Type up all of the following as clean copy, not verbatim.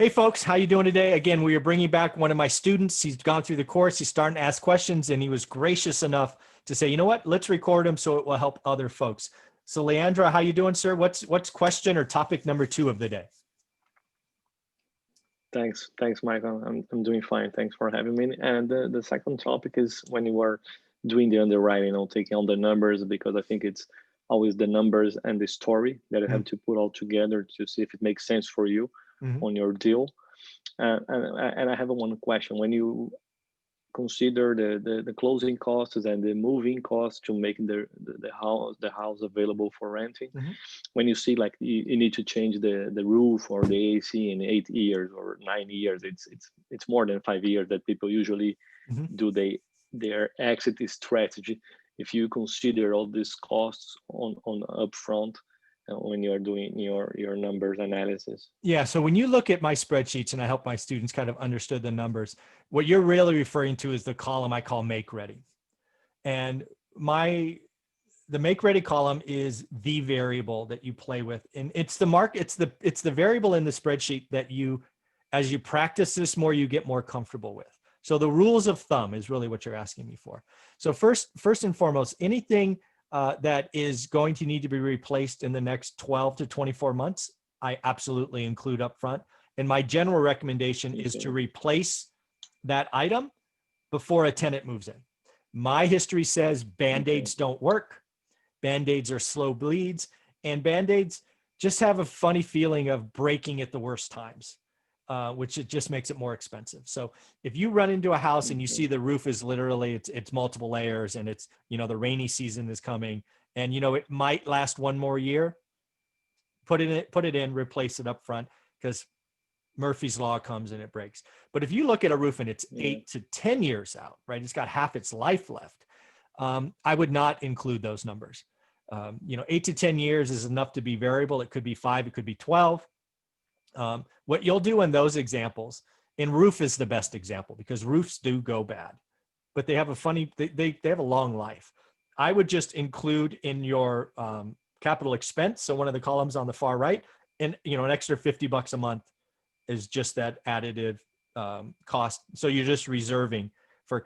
Hey folks, how you doing today? Again, we are bringing back one of my students. He's gone through the course. He's starting to ask questions, and he was gracious enough to say, you know what, let's record him so it will help other folks. So Leandra, how you doing, sir? What's question or topic number 2 of the day? Thanks, Michael. I'm doing fine. Thanks for having me. And the second topic is when you are doing the underwriting, taking all the numbers, because I think it's always the numbers and the story that you have to put all together to see if it makes sense for you on your deal. And I have one question. When you consider the closing costs and the moving costs to make the house available for renting, when you see like you need to change the roof or the AC in 8 years or 9 years, it's more than 5 years that people usually do their exit strategy. If you consider all these costs on upfront when you're doing your numbers analysis. Yeah, so when you look at my spreadsheets, and I help my students kind of understand the numbers, what you're really referring to is the column I call make ready. And the make ready column is the variable that you play with. And it's the variable in the spreadsheet that as you practice this more, you get more comfortable with. So the rules of thumb is really what you're asking me for. So first and foremost, anything that is going to need to be replaced in the next 12 to 24 months, I absolutely include up front. And my general recommendation is to replace that item before a tenant moves in. My history says Band-Aids don't work. Band-Aids are slow bleeds, and Band-Aids just have a funny feeling of breaking at the worst times, which it just makes it more expensive. So if you run into a house and you see the roof is literally, it's multiple layers, and it's, the rainy season is coming, and it might last one more year, put it in, replace it up front, because Murphy's Law comes and it breaks. But if you look at a roof and it's 8 to 10 years out, right, it's got half its life left, I would not include those numbers. 8 to 10 years is enough to be variable. It could be 5, it could be 12. What you'll do in those examples, and roof is the best example because roofs do go bad, but they have they have a long life. I would just include in your capital expense, so one of the columns on the far right, and an extra $50 a month is just that additive cost. So you're just reserving for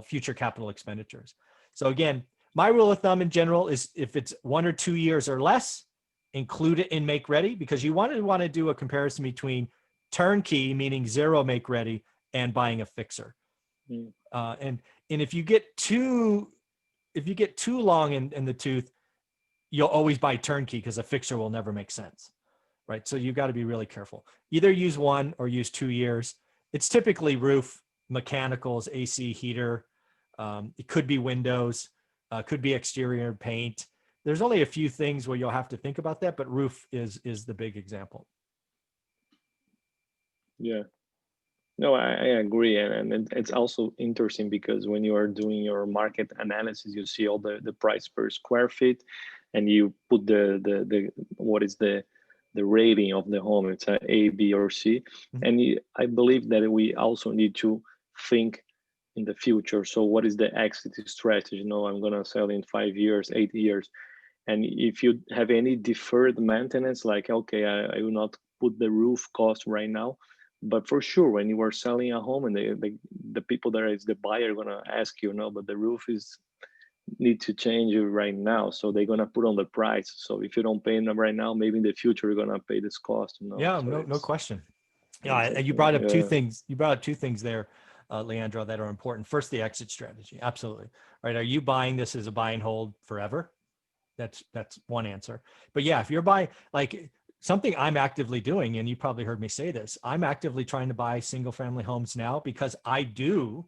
future capital expenditures. So again, my rule of thumb in general is if it's 1 or 2 years or less, include it in make ready, because you want to do a comparison between turnkey, meaning zero make ready, and buying a fixer. And if you get too long in the tooth, you'll always buy turnkey because a fixer will never make sense, right? So you've got to be really careful. Either use 1 or use 2 years. It's typically roof, mechanicals, AC, heater. It could be windows, could be exterior paint. There's only a few things where you'll have to think about that, but roof is the big example. Yeah. No, I agree. And it's also interesting because when you are doing your market analysis, you see all the price per square feet, and you put the what is the rating of the home. It's A, B, or C. And I believe that we also need to think in the future. So what is the exit strategy? I'm going to sell in 5 years, 8 years. And if you have any deferred maintenance, like, okay, I will not put the roof cost right now, but for sure, when you are selling a home and the people that is the buyer going to ask you, no, but the roof need to change right now. So they're going to put on the price. So if you don't pay them right now, maybe in the future, you're going to pay this cost. Yeah, so no question. Yeah, you brought up 2 things. You brought up 2 things there, Leandro, that are important. First, the exit strategy. Absolutely. Right. Are you buying this as a buy and hold forever? That's one answer. But yeah, if you're buying, like something I'm actively doing, and you probably heard me say this, I'm actively trying to buy single family homes now because I do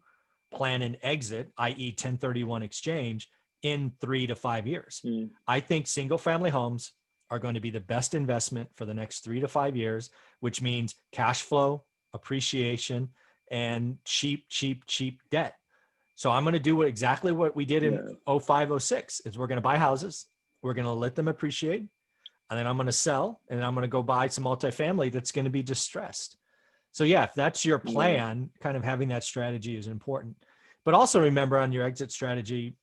plan an exit, i.e. 1031 exchange, in 3 to 5 years. I think single family homes are going to be the best investment for the next 3 to 5 years, which means cash flow, appreciation, and cheap debt. So I'm going to do exactly what we did in 05, 06 is we're going to buy houses. We're going to let them appreciate, and then I'm going to sell, and I'm going to go buy some multifamily that's going to be distressed. So yeah, if that's your plan, kind of having that strategy is important. But also remember on your exit strategy,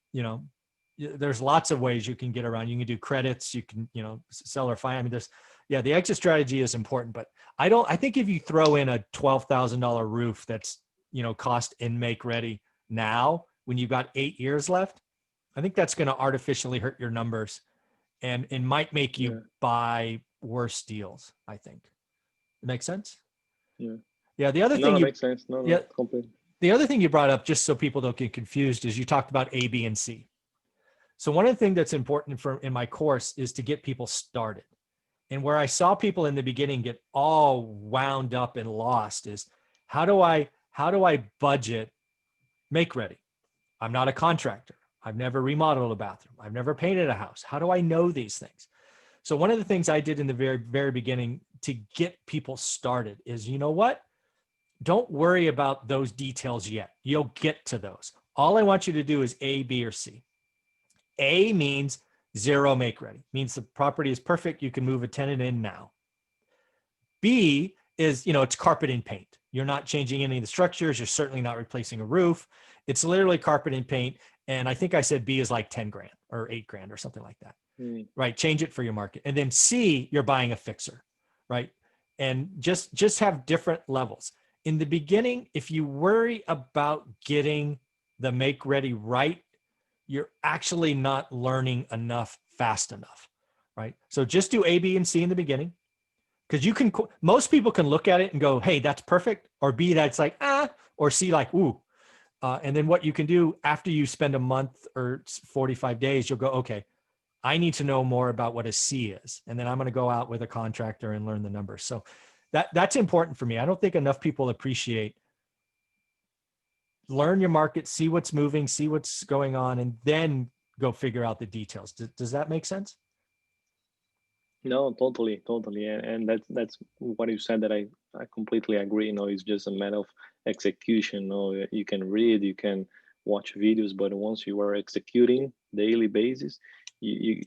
there's lots of ways you can get around. You can do credits, you can, sell or finance. I mean, Yeah, the exit strategy is important, but I think if you throw in a $12,000 roof that's, cost and make ready now when you've got 8 years left, I think that's going to artificially hurt your numbers and it might make you Yeah, buy worse deals, I think. It makes sense? yeah. Yeah, the other No, thing it you makes sense. No, yeah, no, completely. the other thing you brought up, just so people don't get confused, is you talked about A, B, and C. So one of the things that's important in my course is to get people started. And where I saw people in the beginning get all wound up and lost is how do I budget make ready? I'm not a contractor. I've never remodeled a bathroom. I've never painted a house. How do I know these things? So one of the things I did in the very, very beginning to get people started is, you know what? Don't worry about those details yet. You'll get to those. All I want you to do is A, B, or C. A means zero make ready, means the property is perfect. You can move a tenant in now. B is, it's carpet and paint. You're not changing any of the structures. You're certainly not replacing a roof. It's literally carpet and paint. And I think I said B is like 10 grand or 8 grand or something like that. Right. Change it for your market. And then C, you're buying a fixer, right? And just have different levels. In the beginning, if you worry about getting the make ready right, you're actually not learning enough fast enough, right? So just do A, B, and C in the beginning. Because most people can look at it and go, hey, that's perfect. Or B, that's like, or C, like, ooh. And then what you can do after you spend a month or 45 days, you'll go, okay, I need to know more about what a C is. And then I'm going to go out with a contractor and learn the numbers. So that's important for me. I don't think enough people appreciate learn your market, see what's moving, see what's going on, and then go figure out the details. Does that make sense? No, totally, totally, and that's what you said that I completely agree. It's just a matter of execution. You can read, you can watch videos, but once you are executing daily basis, you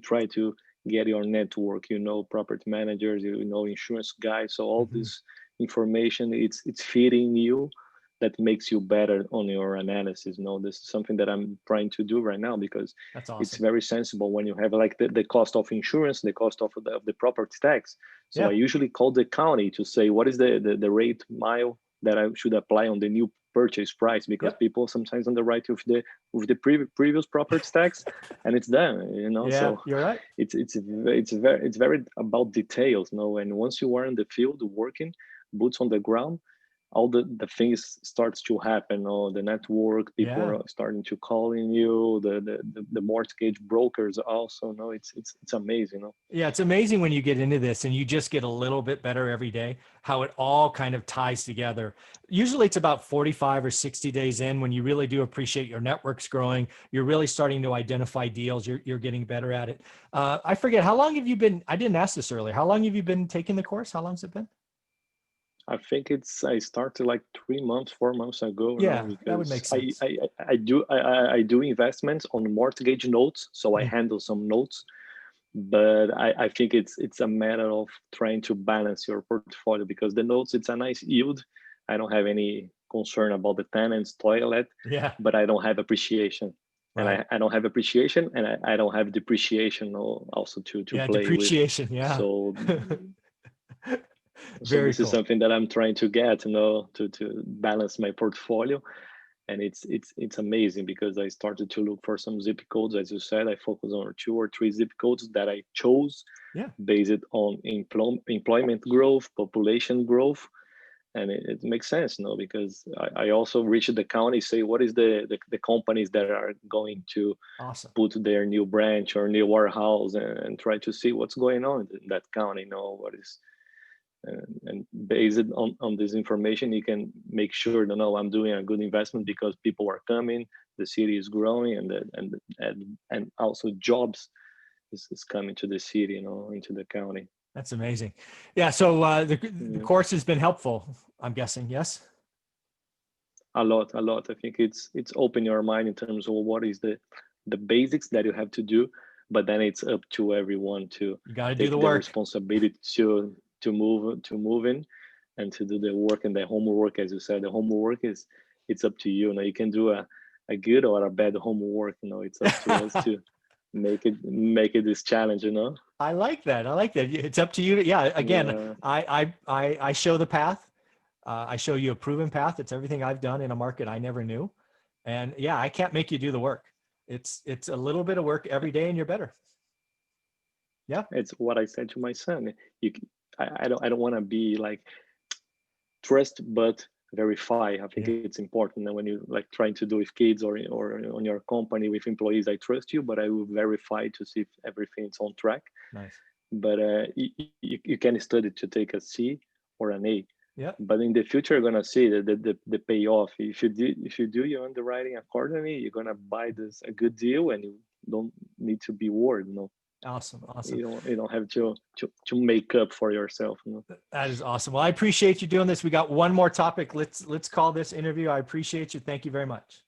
try to get your network. Property managers, insurance guys. So all Mhm. this information, it's feeding you that makes you better on your analysis. This is something that I'm trying to do right now because That's it's awesome. very sensible when you have like the cost of insurance, the cost of the property tax. So I Yeah. usually call the county to say what is the rate mile that I should apply on the new purchase price, because Yep. people sometimes underwrite with the previous property tax and it's done. Yeah, So you're right. it's very about details. And once you are in the field working, boots on the ground, all the things starts to happen. The network, people Yeah. are starting to calling you, the mortgage brokers also. No, it's amazing. Yeah, it's amazing when you get into this and you just get a little bit better every day, how it all kind of ties together. Usually it's about 45 or 60 days in when you really do appreciate your network's growing. You're really starting to identify deals. You're getting better at it. I forget, how long have you been, I didn't ask this earlier. How long have you been taking the course? How long has it been? I think I started like 3 months, 4 months ago, Yeah, that would because make I sense. I, I do I do investments on mortgage notes, so I Mm. handle some notes. But I think it's a matter of trying to balance your portfolio, because the notes, it's a nice yield. I don't have any concern about the tenants toilet, Yeah, but I don't have appreciation. And right. I don't have appreciation, and I don't have depreciation also to Yeah, play with. depreciation. Yeah. So Very this is cool. something that I'm trying to get, to balance my portfolio. And it's amazing because I started to look for some zip codes. As you said, I focus on 2 or 3 zip codes that I chose Yeah. based on employment growth, population growth. And it makes sense, because I also reached the county, say what is the companies that are going to Awesome. put their new branch or new warehouse, and try to see what's going on in that county. What is and based on this information, you can make sure to know I'm doing a good investment, because people are coming, the city is growing, and also jobs is coming to the city, into the county. That's amazing. Yeah. So the Yeah. course has been helpful, I'm guessing. Yes. A lot. I think it's open your mind in terms of what is the basics that you have to do, but then it's up to everyone to You got to do take the the work. responsibility to move in, and to do the work and the homework. As you said, the homework it's up to you. You can do a good or a bad homework. It's up to us to make it this challenge. I like that. I like that. It's up to you. Yeah. Again, Yeah, I show the path. I show you a proven path. It's everything I've done in a market I never knew. And yeah, I can't make you do the work. It's a little bit of work every day and you're better. Yeah. it's what I said to my son. You, I don't want to be like trust but verify. I think Yeah. it's important. And when you like trying to do with kids or on your company with employees, I trust you, but I will verify to see if everything's on track. Nice. But you can study to take a C or an A. Yeah. But in the future, you're gonna see the payoff. If you do your underwriting accordingly, you're gonna buy this a good deal, and you don't need to be worried. No, Awesome. Awesome. you don't have to make up for yourself. No. That is awesome. Well, I appreciate you doing this. We got one more topic. Let's call this interview. I appreciate you. Thank you very much.